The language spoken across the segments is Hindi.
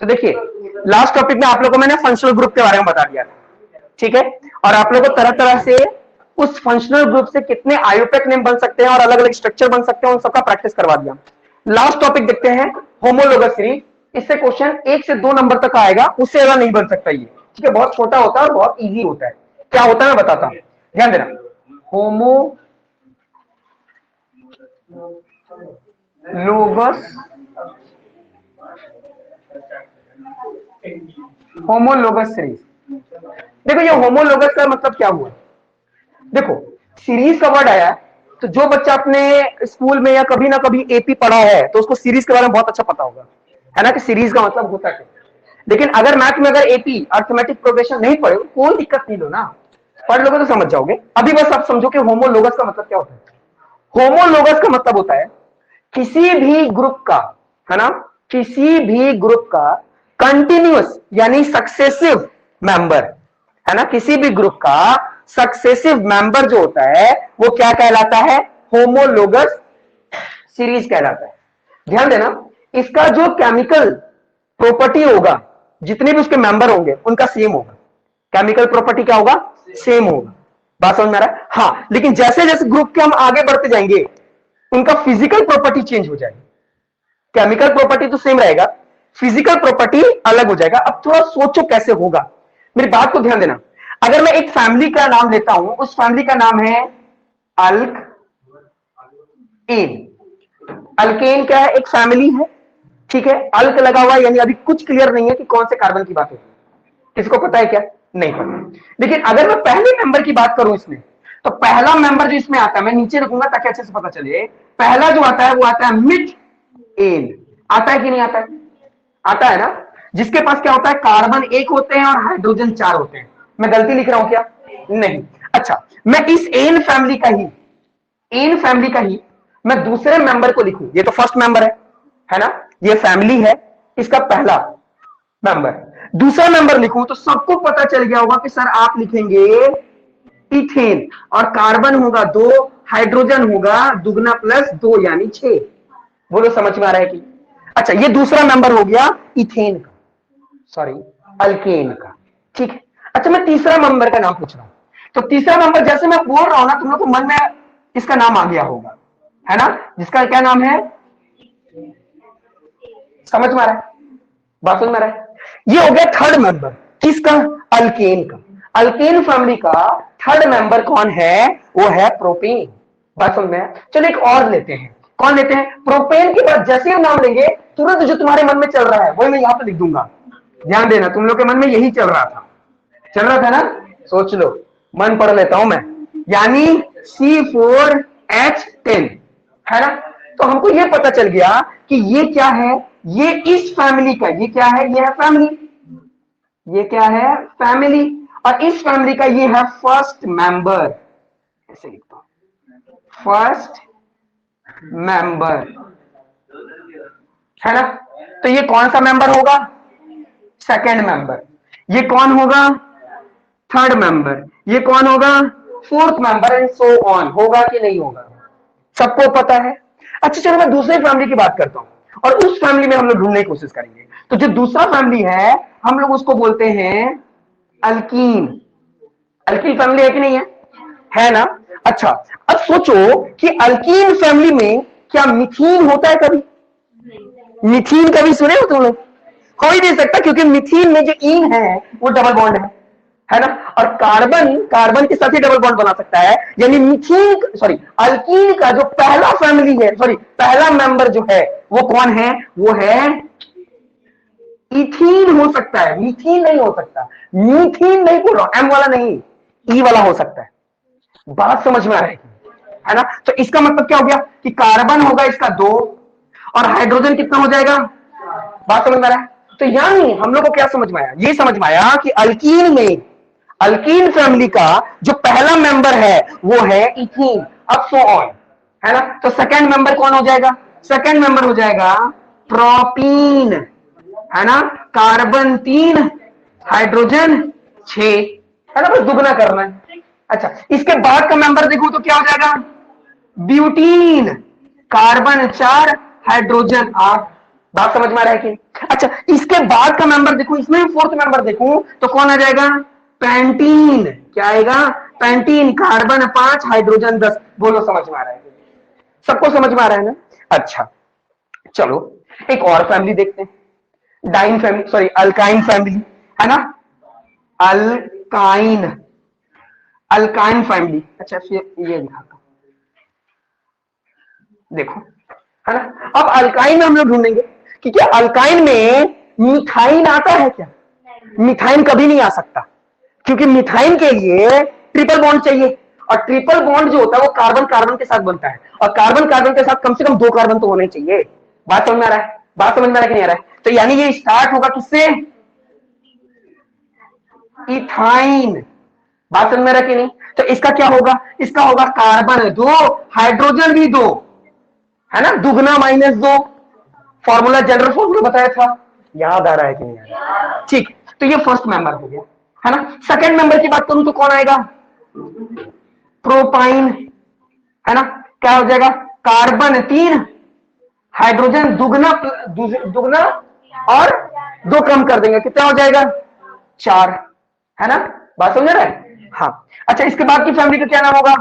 तो देखिए लास्ट टॉपिक में आप लोगों को मैंने फंक्शनल ग्रुप के बारे में बता दिया था, ठीक है। और आप लोगों को तरह तरह से उस फंक्शनल ग्रुप से कितने आयुपेक नेम बन सकते हैं और अलग अलग स्ट्रक्चर बन सकते हैं, उन सबका प्रैक्टिस करवा दिया। लास्ट टॉपिक देखते हैं होमोलोगस सीरीज। इससे क्वेश्चन 1 से 2 नंबर तक आएगा, उससे ज्यादा नहीं बन सकता ये, ठीक है। बहुत छोटा होता है और बहुत इजी होता है। क्या होता है मैं बताता हूं, ध्यान देना। Homologous series. देखो ये होमोलोगस का मतलब क्या हुआ, देखो सीरीज का वर्ड आया, तो जो बच्चा अपने स्कूल में या कभी ना कभी एपी पढ़ा है तो उसको सीरीज के बारे में बहुत अच्छा पता होगा, है ना, कि सीरीज का मतलब होता है। लेकिन अगर मैथ में अगर एपी अर्थमेटिक प्रोग्रेशन नहीं पढ़े, कोई दिक्कत नहीं लो ना, पढ़ लोगे तो समझ जाओगे। अभी बस आप समझो कि होमोलोगस का मतलब क्या होता है। होमोलोगस का मतलब होता है किसी भी ग्रुप का, है ना, किसी भी ग्रुप का कंटिन्यूअस यानी सक्सेसिव मेंबर, है ना, किसी भी ग्रुप का सक्सेसिव मेंबर जो होता है वो क्या कहलाता है, होमोलोगस सीरीज कहलाता है। ध्यान देना, इसका जो केमिकल प्रॉपर्टी होगा, जितने भी उसके मेंबर होंगे उनका सेम होगा। केमिकल प्रॉपर्टी क्या होगा, सेम होगा। बात समझ में आ रहा है? हाँ, लेकिन जैसे जैसे ग्रुप के हम आगे बढ़ते जाएंगे उनका फिजिकल प्रॉपर्टी चेंज हो जाएगी। केमिकल प्रॉपर्टी तो सेम रहेगा, फिजिकल प्रॉपर्टी अलग हो जाएगा। अब थोड़ा सोचो कैसे होगा, मेरी बात को ध्यान देना। अगर मैं एक फैमिली का नाम लेता हूं, उस फैमिली का नाम है अल्क एन। अल्केन क्या है, एक फैमिली है, ठीक है। अल्क लगा हुआ यानी अभी कुछ क्लियर नहीं है कि कौन से कार्बन की बात होती है, किसको पता है क्या, नहीं पता। लेकिन अगर मैं पहले मेंबर की बात करूं इसमें, तो पहला मेंबर जो इसमें आता है, मैं नीचे रखूंगा ताकि अच्छे से पता चले। पहला जो आता है वो आता है मिथ एन। आता है कि नहीं आता है, आता है ना, जिसके पास क्या होता है, कार्बन 1 होते हैं और हाइड्रोजन 4 होते हैं। मैं गलती लिख रहा हूं क्या, नहीं। अच्छा, मैं इस एन फैमिली का ही, एन फैमिली का ही मैं दूसरे मेंबर को लिखूं, ये तो फर्स्ट मेंबर है ना, ये फैमिली है, इसका पहला मेंबर, दूसरा मेंबर लिखूं तो सबको पता चल गया होगा कि सर आप लिखेंगे इथेन, और कार्बन होगा 2, हाइड्रोजन होगा दुगना प्लस 2 यानी 6। बोलो समझ में आ रहा है कि, अच्छा ये दूसरा मेंबर हो गया इथेन का, सॉरी अल्केन का, ठीक है। अच्छा मैं तीसरा मेंबर का नाम पूछ रहा हूं, तो तीसरा मेंबर जैसे मैं बोल रहा हूं ना, तुम लोग को मन में इसका नाम आ गया होगा, है ना, जिसका क्या नाम है, समझ में आ रहा है, बात समझ में आ रहा है। ये हो गया थर्ड मेंबर, किसका, अल्केन का। अल्केन फैमिली का थर्ड मेंबर कौन है, वो है प्रोपेन। बात समझ में, चलो एक और लेते हैं, कौन लेते हैं, प्रोपेन के बाद जैसे हम नाम लेंगे तुरंत जो तुम्हारे मन में चल रहा है वही मैं यहां पे लिख दूंगा। ध्यान देना, तुम लोग के मन में यही चल रहा था ना, सोच लो, मन पढ़ लेता हूं मैं, यानी C4H10, है ना। तो हमको ये पता चल गया कि ये क्या है, ये इस फैमिली का, ये क्या है, ये है फैमिली, ये क्या है, फैमिली, और इस फैमिली का ये है फर्स्ट मेंबर, ऐसे लिखता हूं, फर्स्ट मेंबर, है ना। तो ये कौन सा मेंबर होगा, सेकेंड मेंबर। ये कौन होगा, थर्ड मेंबर। ये कौन होगा, fourth member, and so on. होगा कि नहीं होगा, सबको पता है। अच्छा चलो मैं दूसरे फैमिली की बात करता हूं और उस फैमिली में हम लोग ढूंढने की कोशिश करेंगे। तो जो दूसरा फैमिली है हम लोग उसको बोलते हैं अल्कीन। अल्कीन फैमिली है कि नहीं है ना। अच्छा अब सोचो कि अल्कीन फैमिली में क्या मिथीन होता है कभी, मिथीन कभी सुने हो तुम लोग, हो ही नहीं सकता, क्योंकि मिथीन में जो ईन है वो डबल बॉन्ड है ना, और कार्बन कार्बन के साथ ही डबल बॉन्ड बना सकता है, यानी मिथीन, सॉरी अल्कीन का जो पहला फैमिली है, सॉरी पहला मेंबर जो है वो कौन है, वो है इथीन हो सकता है, मीथीन नहीं हो सकता। मीथीन नहीं बोल रहा, एम वाला नहीं, ई वाला हो सकता है। बात समझ में आ रही है ना। तो इसका मतलब क्या हो गया कि कार्बन होगा इसका 2 और हाइड्रोजन कितना हो जाएगा, बात समझ में आ रहा है। तो यानी हम लोग को क्या समझ में आया, ये समझ में आया कि अल्कीन में, अल्कीन फैमिली का जो पहला मेंबर है वो है इथीन, अब सो ऑन, है ना। तो सेकंड मेंबर कौन हो जाएगा, सेकंड मेंबर हो जाएगा प्रोपीन, है ना, कार्बन 3 हाइड्रोजन 6, है ना, बस दुगना करना है। अच्छा इसके बाद का मेंबर देखो तो क्या हो जाएगा, ब्यूटीन, कार्बन 4 हाइड्रोजन 8, बात समझ में आ रहा है कि नहीं? अच्छा, इसके बाद का मेंबर देखो, इसमें फोर्थ मेंबर देखूं तो कौन आ जाएगा? पेंटीन। क्या आएगा? पेंटीन। Carbon 5, hydrogen 10। बोलो समझ में आ रहा है? सबको समझ में आ रहा है ना? अच्छा, चलो एक और फैमिली देखते हैं, diene family, sorry alkyne family, है ना? Alkyne, alkyne family. अच्छा, फिर ये दिखाता हूं, देखो, है ना? अब अल्काइन में हम लोग ढूंढेंगे कि क्या अल्काइन में मिथाइन आता है क्या? मिथाइन कभी नहीं आ सकता, क्योंकि मिथाइन के लिए ट्रिपल बॉन्ड चाहिए, और ट्रिपल बॉन्ड जो होता है वो कार्बन कार्बन के साथ बनता है, और कार्बन कार्बन के साथ कम से कम 2 कार्बन तो होने चाहिए। बात समझ में आ रहा है? बात समझ में आ रहा है कि नहीं आ रहा है? तो यानी ये स्टार्ट होगा किससे? इथाइन। बात समझ में आ रहा है कि नहीं? तो इसका क्या होगा? इसका होगा कार्बन 2, हाइड्रोजन भी 2, है ना? दुगना -2। फॉर्मूला, जनरल फॉर्मूला बताया था, याद आ रहा है कि नहीं आ रहा है? ठीक, तो ये फर्स्ट मेंबर हो गया, है ना? सेकंड मेंबर की बात करूं तो कौन आएगा? प्रोपाइन, है ना? क्या हो जाएगा? कार्बन 3, हाइड्रोजन दुगना, दुगना और 2 कम कर देंगे, कितना हो जाएगा? 4, है ना? बात समझ रहे हैं? हाँ। अच्छा, इसके बाद की फैमिली का क्या नाम होगा?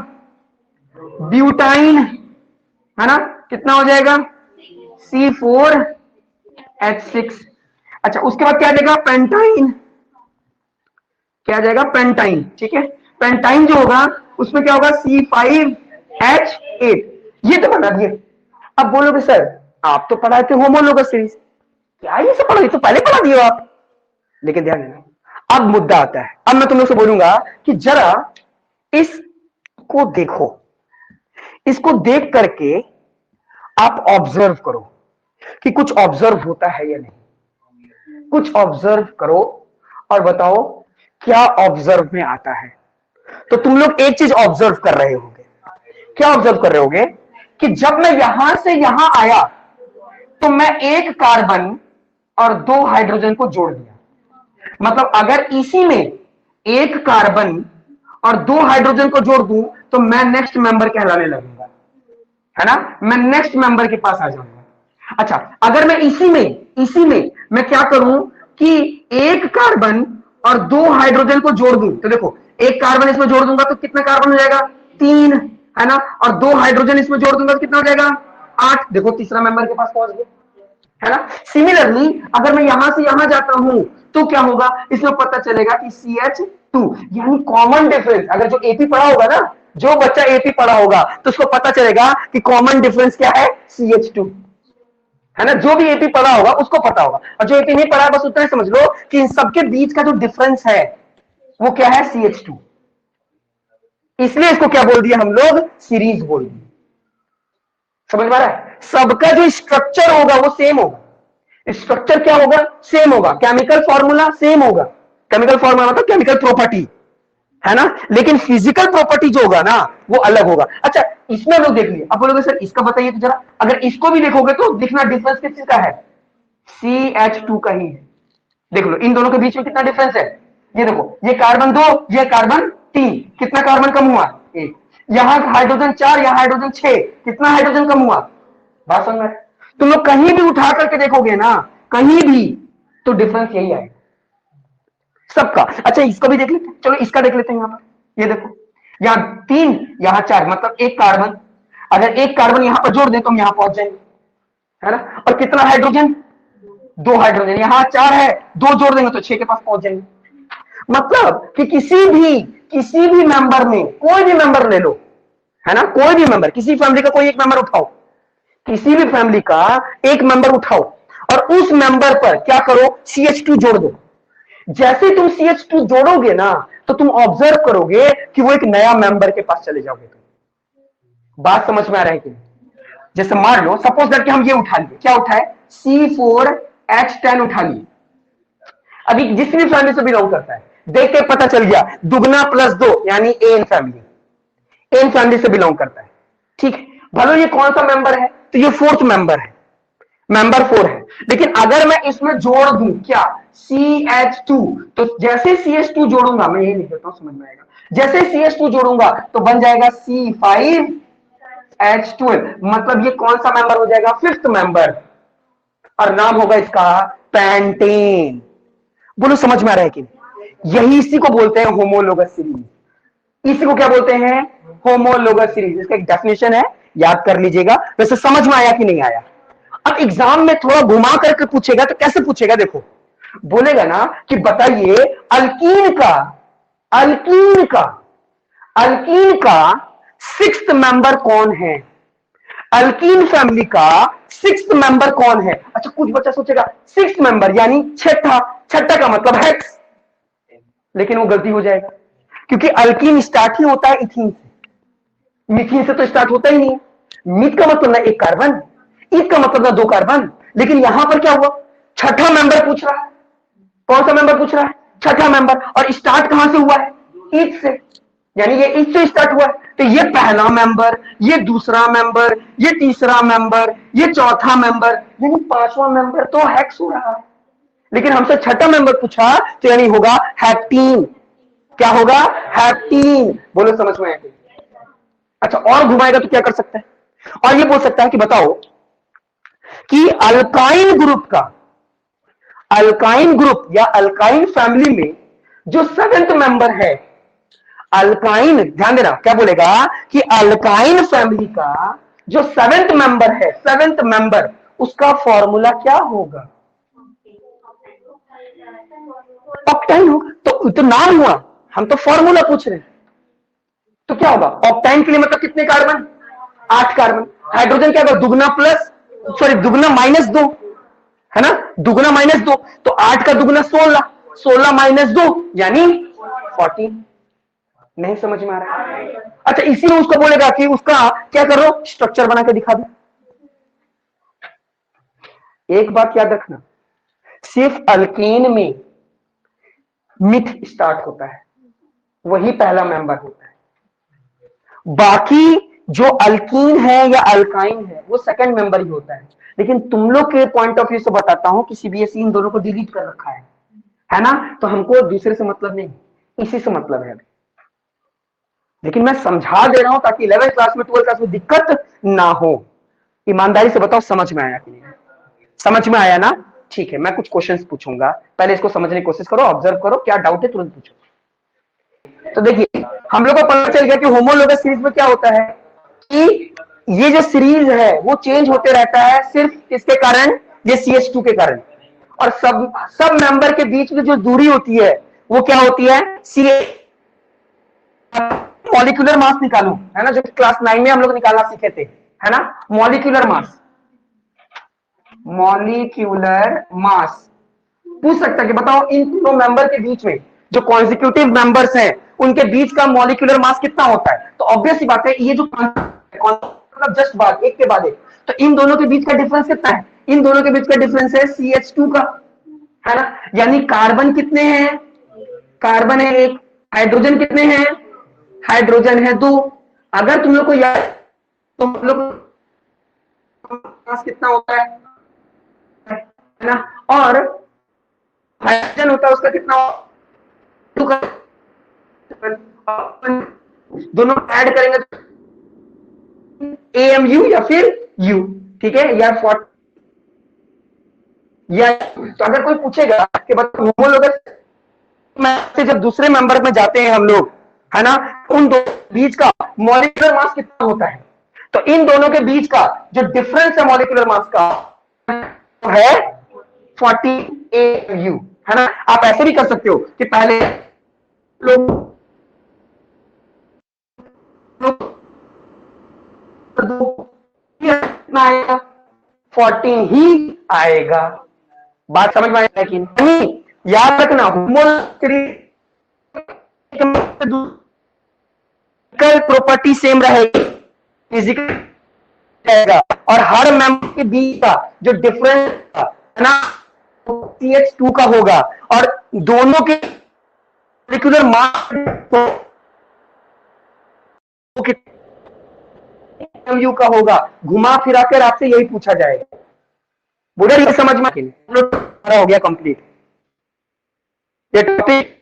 ब्यूटाइन, है ना? कितना हो जाएगा? C4H6। अच्छा, उसके बाद क्या आ जाएगा? पेंटाइन। क्या आ जाएगा? पेंटाइन। ठीक है, पेंटाइन जो होगा उसमें क्या होगा? C5H8। ये तो बना दिए। अब बोलोगे सर आप तो पढ़ाए थे होमोलोगस सीरीज, क्या ये सब पढ़ा? ये तो पहले पढ़ा दिए आप। लेकिन ध्यान देना, अब मुद्दा आता है। अब मैं तुम लोग से बोलूंगा कि जरा इसको देखो, इसको देख करके आप ऑब्जर्व करो कि कुछ ऑब्जर्व होता है या नहीं। कुछ ऑब्जर्व करो और बताओ क्या ऑब्जर्व में आता है। तो तुम लोग एक चीज ऑब्जर्व कर रहे होगे। क्या ऑब्जर्व कर रहे होगे? कि जब मैं यहां से यहां आया तो मैं एक कार्बन और 2 हाइड्रोजन को जोड़ दिया। मतलब अगर इसी में एक कार्बन और 2 हाइड्रोजन को जोड़ दूं तो मैं नेक्स्ट मेंबर कहलाने लगूंगा, है ना? मैं नेक्स्ट मेंबर के पास आ जाऊंगा। अच्छा, अगर मैं इसी में मैं क्या करूं कि एक कार्बन और 2 हाइड्रोजन को जोड़ दूं, तो देखो एक कार्बन इसमें जोड़ दूंगा तो कितना कार्बन हो जाएगा? 3, है ना? और 2 हाइड्रोजन इसमें जोड़ दूंगा तो कितना हो जाएगा? 8। देखो तीसरा मेंबर के पास पहुंच गए, है ना? सिमिलरली अगर मैं यहां से यहां जाता हूं तो क्या होगा? इसमें पता चलेगा कि CH2, यानी कॉमन डिफरेंस। अगर जो एपी पढ़ा होगा ना, जो बच्चा एपी पढ़ा होगा तो उसको पता चलेगा कि कॉमन डिफरेंस क्या है? CH2, है ना? जो भी एपी पढ़ा होगा उसको पता होगा, और जो एपी नहीं पढ़ा बस उतना ही समझ लो कि इन सबके बीच का जो डिफरेंस है वो क्या है? CH2। इसलिए इसको क्या बोल दिया हम लोग? सीरीज बोल दिया। समझ में आ रहा है? सबका जो स्ट्रक्चर होगा वो सेम होगा। स्ट्रक्चर क्या होगा? सेम होगा। केमिकल फॉर्मूला सेम होगा। केमिकल फॉर्मूला मतलब केमिकल प्रॉपर्टी, है ना? लेकिन फिजिकल प्रॉपर्टी जो होगा ना वो अलग होगा। अच्छा, इसमें लोग देख लिए। अब बोलोगे सर इसका बताइए तो जरा। अगर इसको भी देखोगे तो दिखना डिफरेंस किस चीज का है? CH2 का ही है। देख लो इन दोनों के बीच में कितना डिफरेंस है। ये देखो, ये कार्बन 2, ये कार्बन 3, कितना कार्बन कम हुआ? 1। यहां हाइड्रोजन 4, यहां हाइड्रोजन 6, कितना हाइड्रोजन कम हुआ? बात समझ में? तुम लोग कहीं भी उठा करके देखोगे ना, कहीं भी, तो डिफरेंस यही आएगा सबका। अच्छा, इसको भी देख लेते हैं। चलो इसका देख लेते हैं। यहां पर ये देखो, यहां 3, यहां 4, मतलब एक कार्बन। अगर एक कार्बन यहां पर जोड़ दें तो हम यहां पहुंच जाएंगे, है ना? और कितना हाइड्रोजन? 2 हाइड्रोजन। यहां 4 है, 2 जोड़ देंगे तो 6 के पास पहुंच जाएंगे। मतलब कि किसी भी मेंबर में, कोई भी मेंबर ले लो, है ना? कोई भी मेंबर, किसी फैमिली का कोई एक मेंबर उठाओ, किसी भी फैमिली का एक मेंबर उठाओ और उस मेंबर पर क्या करो? CH2 जोड़ दो। जैसे तुम CH2 जोड़ोगे ना तो तुम ऑब्जर्व करोगे कि वो एक नया मेंबर के पास चले जाओगे तुम। बात समझ में आ रहा है कि नहीं? जैसे मान लो सपोज दैट कि हम ये उठा लिए, क्या उठाए? C4H10 उठा लिए। अभी जिस भी फैमिली से बिलोंग करता है, देख के पता चल गया दुगना +2 यानी एन फैमिली, एन फैमिली से बिलोंग करता है। ठीक है, भले ये कौन सा मेंबर है? तो ये फोर्थ मेंबर है, मेंबर 4 है। लेकिन अगर मैं इसमें जोड़ दूं क्या? CH2, तो जैसे CH2 जोड़ूंगा, मैं यही लिख देता हूं समझ में आएगा। जैसे CH2 जोड़ूंगा तो बन जाएगा C5H12, मतलब ये कौन सा मेंबर हो जाएगा? Fifth member. और नाम होगा इसका पेंटेन। बोलो समझ में आ रहा है कि नहीं? यही इसी को बोलते हैं होमोलोगस सीरीज। इसी को क्या बोलते हैं? Homologous series. इसका एक डेफिनेशन है, याद कर लीजिएगा। वैसे समझ में आया कि नहीं आया? अब एग्जाम में थोड़ा घुमा करके पूछेगा तो कैसे पूछेगा? देखो, बोलेगा ना कि बताइए अल्कीन का अल्कीन का अल्कीन का सिक्स्थ मेंबर कौन है? अल्कीन फैमिली का सिक्स्थ मेंबर कौन है? अच्छा, कुछ बच्चा सोचेगा सिक्स्थ मेंबर यानी छठा। छठा का मतलब हेक्स, लेकिन वो गलती हो जाएगा, क्योंकि अल्कीन स्टार्ट ही होता है इथीन से, मीथीन से तो स्टार्ट होता ही नहीं है। मीथ का मतलब ना एक कार्बन, ईथ का मतलब ना दो कार्बन। लेकिन यहां पर क्या हुआ? छठा मेंबर पूछ रहा है। कौन सा मेंबर पूछ रहा है? छठा मेंबर। और स्टार्ट कहां से हुआ है? ईथ से, यानी ये ईथ से स्टार्ट हुआ है। तो ये पहला मेंबर, ये दूसरा मेंबर, ये तीसरा मेंबर, ये चौथा मेंबर, यानी पांचवा मेंबर तो हेक्स हो रहा है। लेकिन हमसे छठा मेंबर पूछा तो यानी होगा हेप्टीन। क्या होगा? हेप्टीन। बोलो समझ में आया? अच्छा, और घुमाएगा तो क्या कर सकता है? और ये बोल सकता है कि बताओ कि अल्काइन ग्रुप या अल्काइन फैमिली में जो सेवेंथ मेंबर है, अल्काइन, ध्यान देना क्या बोलेगा कि अल्काइन फैमिली का जो सेवेंथ मेंबर है, सेवेंथ मेंबर, उसका फॉर्मूला क्या होगा? ऑक्टाइन होगा। तो नाम हुआ, हम तो फॉर्मूला पूछ रहे हैं। तो क्या होगा? ऑक्टाइन के लिए मतलब कितने कार्बन? 8 कार्बन। हाइड्रोजन क्या होगा? दुगना प्लस, सॉरी दुगना माइनस 2, है ना? दुगना माइनस 2, तो 8 का दुगना 16, 16 माइनस 2 यानी 14। नहीं समझ में आ रहा है? अच्छा, इसी में उसको बोलेगा कि उसका क्या करो, स्ट्रक्चर बना के दिखा दो। एक बात याद रखना, सिर्फ अल्केन में मिथ स्टार्ट होता है, वही पहला मेंबर होता है। बाकी जो अल्कीन है या अल्काइन है वो सेकंड मेंबर ही होता है। लेकिन तुम लोग के पॉइंट ऑफ व्यू से बताता हूं कि सीबीएसई इन दोनों को डिलीट कर रखा है ना? तो हमको दूसरे से मतलब नहीं, इसी से मतलब है। लेकिन मैं समझा दे रहा हूं ताकि 11th क्लास में 12th क्लास में दिक्कत ना हो। ईमानदारी से बताओ समझ में आया कि नहीं? समझ में आया ना? ठीक है, मैं कुछ क्वेश्चंस पूछूंगा, पहले इसको समझने की कोशिश करो, ऑब्जर्व करो, क्या डाउट है तुरंत पूछो। तो देखिए, हम लोग को पता चल गया कि होमोलोगस सीरीज में क्या होता है कि ये जो सीरीज है वो चेंज होते रहता है सिर्फ किसके कारण? ये CH2 के कारण। और सब मेंबर के बीच में जो दूरी होती है वो क्या होती है? CH। मॉलिक्यूलर मास निकालो, है ना, जो क्लास 9 में हम लोग निकालना सीखे थे, है ना? मॉलिक्यूलर मास, मॉलिक्यूलर मास पूछ सकता है कि बताओ इन दोनों मेंबर के बीच में जो कॉन्जिक्यूटिव मेंबर्स हैं उनके बीच का मॉलिक्यूलर मास कितना होता है? तो ऑब्वियस सी बात है, ये जो मतलब जस्ट बाद एक के बाद एक, तो इन दोनों के बीच का डिफरेंस कितना है? इन दोनों के बीच का डिफरेंस है CH2 का, है ना? यानी कार्बन कितने हैं? कार्बन है एक। हाइड्रोजन कितने हैं? हाइड्रोजन है 2। अगर तुम लोग को याद, तो हम लोग मास कितना होता है ना? और हाइड्रोजन होता है उसका कितना? दोनों ऐड करेंगे तो AMU या फिर U, ठीक है? या 40 या, तो अगर कोई पूछेगा कि बताओ होमोलोगस में से जब दूसरे मेंबर में जाते हैं हम लोग, है ना, उन दो बीच का मॉलिक्यूलर मास कितना होता है? तो इन दोनों के बीच का जो डिफरेंस है मॉलिक्यूलर मास का है 40 AMU, है ना? आप ऐसे भी कर सकते हो कि पहले लोग 14 ही आएगा। बात समझ में आएगा कि नहीं? याद रखना, फिजिकल प्रॉपर्टी सेम रहेगी, फिजिकल रहेगा, और हर मेंबर के बीच का जो डिफरेंस है ना CH2 का होगा, और दोनों के मॉलिक्यूलर मास MU का होगा। घुमा फिरा कर आपसे यही पूछा जाएगा। बोले ये समझ में हो गया कंप्लीट ये टॉपिक।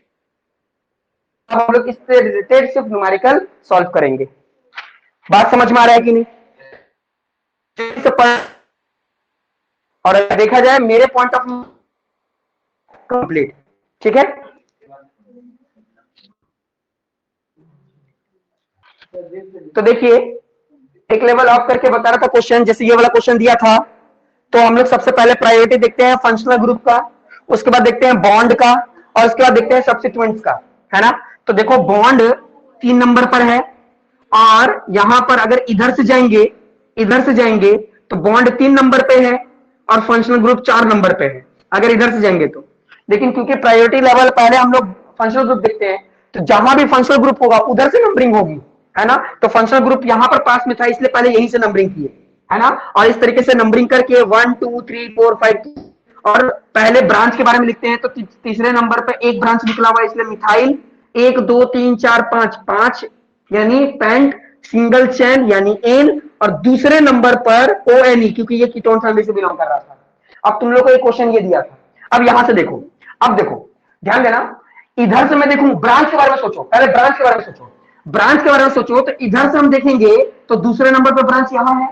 अब हम लोग इससे रिलेटेड सिर्फ न्यूमेरिकल सॉल्व करेंगे। बात समझ में आ रहा है कि नहीं? और अगर देखा जाए मेरे पॉइंट ऑफ व्यू कंप्लीट। ठीक है, तो देखिए एक लेवल ऑफ करके बता रहा था क्वेश्चन, जैसे ये वाला क्वेश्चन दिया था, तो हम लोग सबसे पहले प्रायोरिटी देखते हैं फंक्शनल ग्रुप का, उसके बाद देखते हैं बॉन्ड का, और उसके बाद देखते हैं सब्स्टिट्यूएंट्स का, है ना। तो देखो बॉन्ड 3 नंबर पर है, और यहां पर अगर इधर से जाएंगे तो बॉन्ड 3 नंबर पे है और फंक्शनल ग्रुप 4 नंबर पे है, अगर इधर से जाएंगे तो। लेकिन क्योंकि प्रायोरिटी लेवल पहले हम लोग फंक्शनल ग्रुप देखते हैं, तो जहां भी फंक्शनल ग्रुप होगा उधर से नंबरिंग होगी, है ना। तो फंक्शनल ग्रुप यहां पर पास में था, इसलिए पहले यहीं से नंबरिंग किए, है ना। और इस तरीके से नंबरिंग करके 1 2 3 4 5, और पहले ब्रांच के बारे में लिखते हैं, तो तीसरे नंबर पे एक ब्रांच निकला हुआ है, इसलिए मिथाइल 1 2 3 4 5 5 यानी पेंट सिंगल चैन यानी एन, और दूसरे नंबर पर ONE क्योंकि ये कीटोन फैमिली से बिलोंग कर रहा था। अब तुम लोग को एक क्वेश्चन ये दिया था, अब यहां से देखो, अब देखो ध्यान देना, इधर से मैं देखूं, ब्रांच के बारे में सोचो, पहले ब्रांच के बारे में सोचो, ब्रांच के बारे में सोचो, तो इधर से हम देखेंगे तो दूसरे नंबर पर ब्रांच यहां है,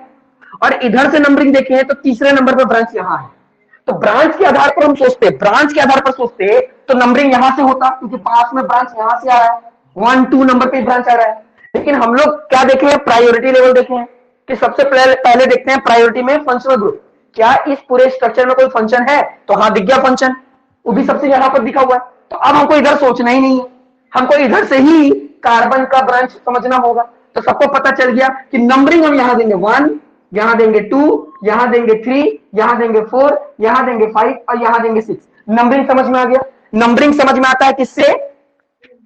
और इधर से नंबरिंग देखें तो तीसरे नंबर पर ब्रांच यहां है। तो ब्रांच के आधार पर हम सोचते, ब्रांच के आधार पर सोचते तो नंबरिंग यहां से होता, क्योंकि पास में ब्रांच यहां से आ रहा है, 1 2 नंबर पे ब्रांच आ रहा है। लेकिन हम लोग क्या देखे हैं, प्रायोरिटी लेवल देखे हैं, कि सबसे पहले देखते हैं प्रायोरिटी में फंक्शनल ग्रुप, क्या इस पूरे स्ट्रक्चर में कोई फंक्शन है, तो हाँ दिख गया फंक्शन, वो भी सबसे यहां पर दिखा हुआ है। तो अब हमको इधर सोचना ही नहीं है, हमको इधर से ही कार्बन का ब्रांच समझना होगा। तो सबको पता चल गया कि नंबरिंग हम यहां देंगे 1, यहां देंगे 2, यहां देंगे 3, यहां देंगे 4, यहां देंगे 5 और यहां देंगे 6। नंबरिंग समझ में आ गया। नंबरिंग समझ में आता है किससे,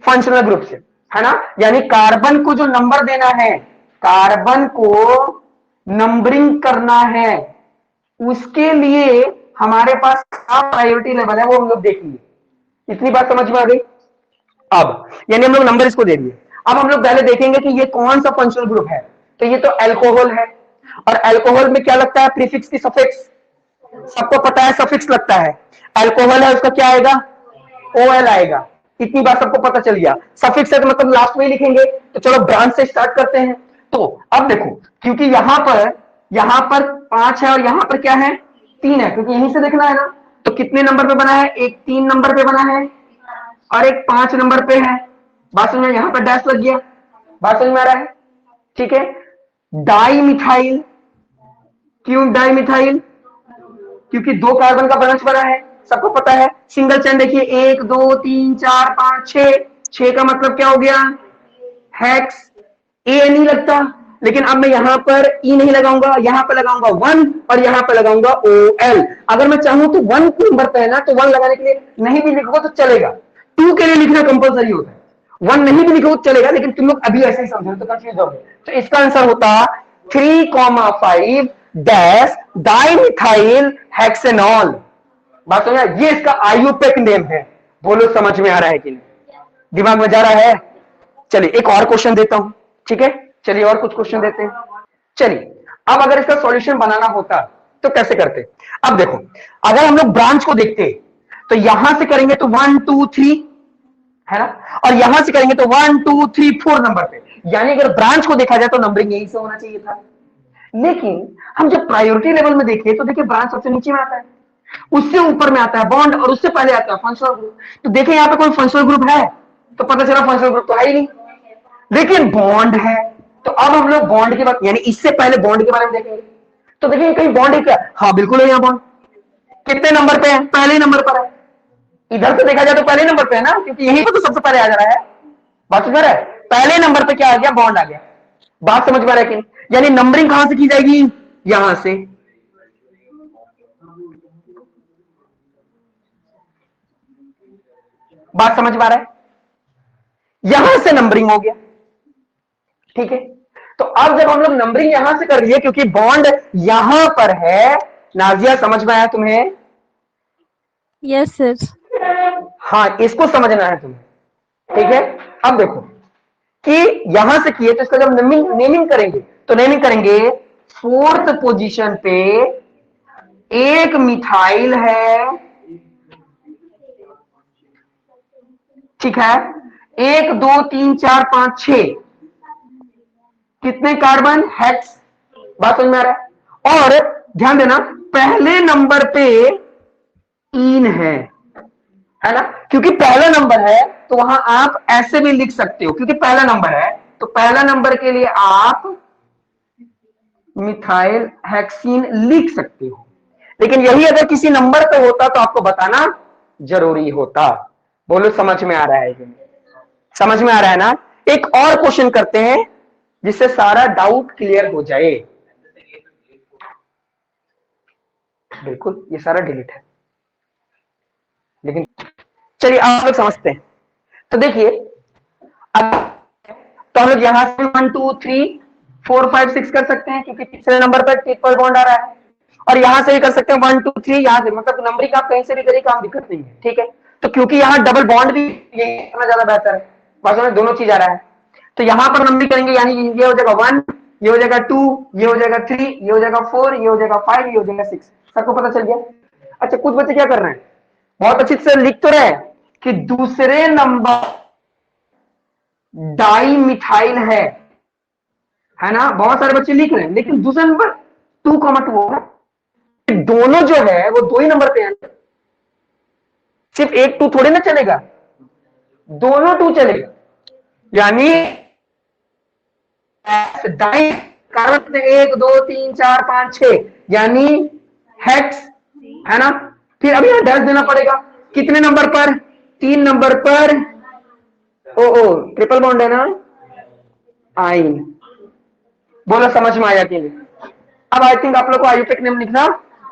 फंक्शनल ग्रुप से, है ना। यानी कार्बन को जो नंबर देना है, कार्बन को नंबरिंग करना है, उसके लिए हमारे पास क्या प्रायोरिटी लेवल है वो हम लोग देखेंगे। इतनी बात समझ में आ गई। अब यानी हम लोग नंबर इसको दे दिए, अब हम लोग पहले देखेंगे कि ये कौन सा फंक्शनल ग्रुप है। तो ये तो अल्कोहल है, और अल्कोहल में क्या लगता है, प्रीफिक्स की सफिक्स, सबको पता है सफिक्स लगता है। अल्कोहल है उसका क्या आएगा, OL आएगा। इतनी बात सबको पता चल गया। सफिक्स है तो मतलब लास्ट में लिखेंगे। तो चलो ब्रांच से स्टार्ट करते हैं। तो अब देखो, क्योंकि यहां पर 5 है और यहां पर क्या है, 3 है, क्योंकि यहीं से देखना है ना। तो कितने नंबर पे बना है, एक 3 नंबर पे बना है और एक 5 नंबर पे है। बात समझ में, यहां पर डैश लग गया, बात समझ में आ रहा है। ठीक है, डाई मिथाइल, क्यों डाई मिथाइल, क्योंकि 2 कार्बन का ब्रांच बना है, सबको पता है। सिंगल चैन देखिए 1 2 3 4 5 6, 6 का मतलब क्या हो गया, हेक्स। ए नहीं लगता, लेकिन अब मैं यहां पर ई नहीं लगाऊंगा, यहां पर लगाऊंगा 1 और यहां पर लगाऊंगा OL। अगर मैं चाहूं तो 1 नंबर पे है ना, तो 1 लगाने के लिए नहीं भी लिखोगे तो चलेगा, 2 के लिए लिखना कंपलसरी होता है। 1 नहीं भी लिखो तो चलेगा, लेकिन तुम लोग अभी ऐसे ही समझो तो कंफ्यूज हो गए। तो इसका आंसर होता 3,5 डैश डाइमिथाइल हेक्सेनॉल। बात समझ, ये इसका आयुपेक नेम है। बोलो समझ में आ रहा है कि नहीं, दिमाग में जा रहा है। चलिए एक और क्वेश्चन देता हूं, ठीक है, चलिए और कुछ क्वेश्चन देते हैं। चलिए अब अगर इसका सॉल्यूशन बनाना होता तो कैसे करते। अब देखो, अगर हम लोग ब्रांच को देखते तो यहां से करेंगे तो 1 2 3 है ना, और यहां से करेंगे तो 1 2 3 4 नंबर पे, यानी अगर ब्रांच को देखा जाए तो नंबरिंग यहीं से होना चाहिए था। लेकिन हम जब प्रायोरिटी लेवल में देखें तो देखिए ब्रांच सबसे नीचे में आता है, उससे ऊपर में आता है बॉन्ड, और उससे पहले आता है फंक्शनल ग्रुप। तो देखें यहां पे कोई फंक्शनल ग्रुप है, तो पता चला फंक्शनल ग्रुप तो है ही नहीं, लेकिन बॉन्ड है। तो अब हम लोग बॉन्ड के बाद, यानी इससे पहले बॉन्ड के बारे में देखेंगे। तो देखिए कहीं बॉन्ड है क्या, हाँ बिल्कुल है, यहाँ बॉन्ड कितने नंबर पे है, पहले नंबर पर है। इधर से देखा जाए तो पहले नंबर पे है ना, क्योंकि यहीं पर तो सबसे पहले आ जा रहा है। बात समझ रहा है, पहले नंबर पे क्या आ गया, बॉन्ड आ गया। बात समझ में आ रहा है कि, यानी नंबरिंग कहां से की जाएगी, यहां से। बात समझ में आ रहा है, यहां से नंबरिंग हो गया। ठीक है, तो अब जब हम लोग नंबरिंग यहां से कर रही है, क्योंकि बॉन्ड यहां पर है। नाजिया समझ में आया तुम्हें, यस सर। हाँ इसको समझना है तुम्हें। ठीक है, अब देखो कि यहां से किए तो इसका जब नेमिंग करेंगे तो नेमिंग करेंगे 4th पोजीशन पे एक मिथाइल है, ठीक है, 1 2 3 4 5 6 कितने कार्बन, हेक्स। बात समझ में आ रहा है। और ध्यान देना पहले नंबर पे 3 है ना, क्योंकि पहला नंबर है तो वहां आप ऐसे भी लिख सकते हो, क्योंकि पहला नंबर है तो पहला नंबर के लिए आप मिथाइल हेक्सीन लिख सकते हो। लेकिन यही अगर किसी नंबर पे होता तो आपको बताना जरूरी होता। बोलो समझ में आ रहा है? समझ में आ रहा है ना? एक और क्वेश्चन करते हैं जिससे सारा डाउट क्लियर हो जाए। बिल्कुल ये सारा डिलीट है, लेकिन चलिए आप लोग समझते हैं। तो देखिए तो हम लोग यहां से 1 2 3 4 5 6 कर सकते हैं, क्योंकि तीसरे नंबर पर ट्रिपल बॉन्ड आ रहा है। और यहां से भी कर सकते हैं 1 2 3, यहां से मतलब नंबरिंग आप कहीं से भी करिए, काम दिक्कत नहीं है, ठीक है। तो क्योंकि यहाँ डबल बॉन्ड भी इतना ज्यादा बेहतर है, वास्तव में दोनों चीज आ रहा है। तो यहां पर नंबरिंग करेंगे, यानी ये हो जाएगा 1, ये हो जाएगा 2, ये हो जाएगा 3, ये हो जाएगा 4, ये हो जाएगा 5, ये हो जाएगा 6। सबको पता चल गया? अच्छा कुछ बच्चे क्या कर रहे हैं, बहुत अच्छी से लिख तो रहे कि दूसरे नंबर डाई मिथाइल है ना, बहुत सारे बच्चे लिख रहे हैं, लेकिन दूसरा नंबर 2,2 होगा। दोनों जो है वो 2 ही नंबर पे हैं, सिर्फ एक 2 थोड़े ना चलेगा, दोनों 2 चलेगा। यानी डाई कार्बन 1 2 3 4 5 6, यानी हेक्स है ना। फिर अब यहां डैश देना पड़ेगा, कितने नंबर पर? 3 नंबर पर। ओ ट्रिपल बॉन्ड है ना, आइन। बोलो समझ में आया कि नहीं? अब आई थिंक आप लोग को आयुपेक नेम लिखना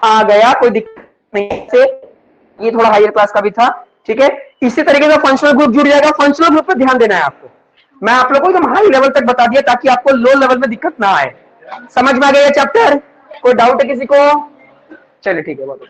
आ गया, कोई दिक्कत नहीं से। ये थोड़ा हायर क्लास का भी था, ठीक है। इसी तरीके का फंक्शनल ग्रुप जुड़ जाएगा। फंक्शनल ग्रुप पे ध्यान देना है आपको, मैं आप लोगों को एकदम हाई लेवल तक बता दिया ताकि आपको लो लेवल में दिक्कत ना आए। समझ में आ गया चैप्टर? कोई डाउट है किसी को? चलिए ठीक है, बहुत